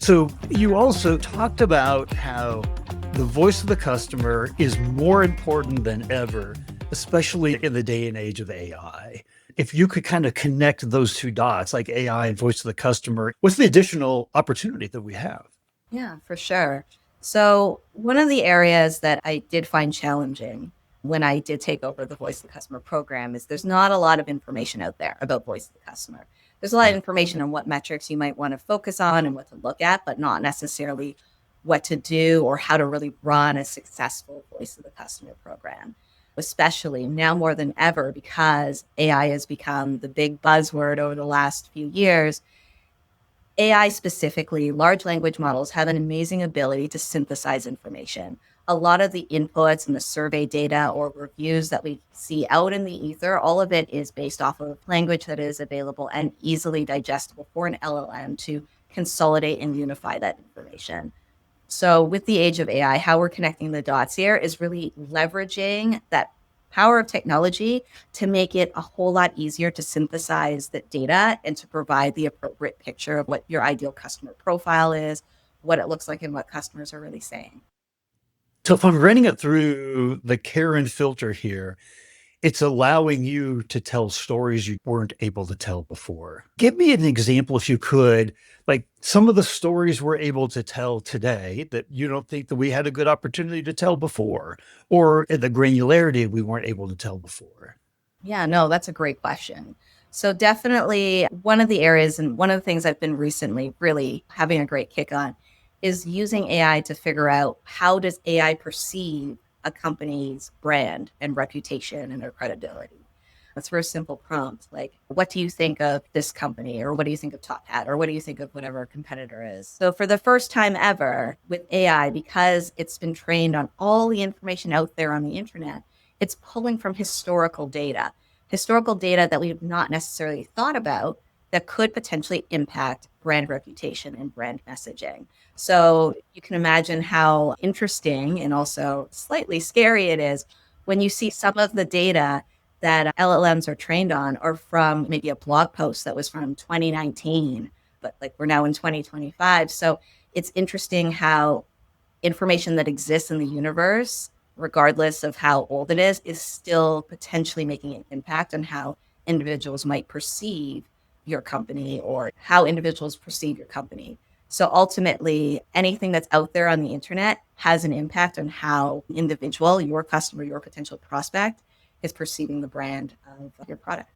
So you also talked about how the voice of the customer is more important than ever, especially in the day and age of AI. If you could kind of connect those two dots, like AI and voice of the customer, what's the additional opportunity that we have? Yeah, for sure. So, one of the areas that I did find challenging when I did take over the Voice of the Customer program is there's not a lot of information out there about Voice of the Customer. There's a lot of information on what metrics you might want to focus on and what to look at, but not necessarily what to do or how to really run a successful Voice of the Customer program, especially now more than ever because AI has become the big buzzword over the last few years. AI specifically, large language models have an amazing ability to synthesize information. A lot of the inputs and the survey data or reviews that we see out in the ether, all of it is based off of language that is available and easily digestible for an LLM to consolidate and unify that information. So, with the age of AI, how we're connecting the dots here is really leveraging that power of technology to make it a whole lot easier to synthesize the data and to provide the appropriate picture of what your ideal customer profile is, what it looks like, and what customers are really saying. So if I'm running it through the Karen filter here, it's allowing you to tell stories you weren't able to tell before. Give me an example, if you could, like some of the stories we're able to tell today that you don't think that we had a good opportunity to tell before, or at the granularity we weren't able to tell before. Yeah, no, that's a great question. So, definitely one of the areas and one of the things I've been recently really having a great kick on is using AI to figure out how does AI perceive a company's brand and reputation and their credibility. That's for a simple prompt like, what do you think of this company? Or what do you think of Top Hat? Or what do you think of whatever competitor is? So, for the first time ever with AI, because it's been trained on all the information out there on the internet, it's pulling from historical data that we've not necessarily thought about that could potentially impact brand reputation and brand messaging. So you can imagine how interesting and also slightly scary it is when you see some of the data that LLMs are trained on or from maybe a blog post that was from 2019, but like we're now in 2025. So it's interesting how information that exists in the universe, regardless of how old it is still potentially making an impact on how individuals might perceive your company or how individuals perceive your company. So ultimately, anything that's out there on the internet has an impact on how individual, your customer, your potential prospect is perceiving the brand of your product.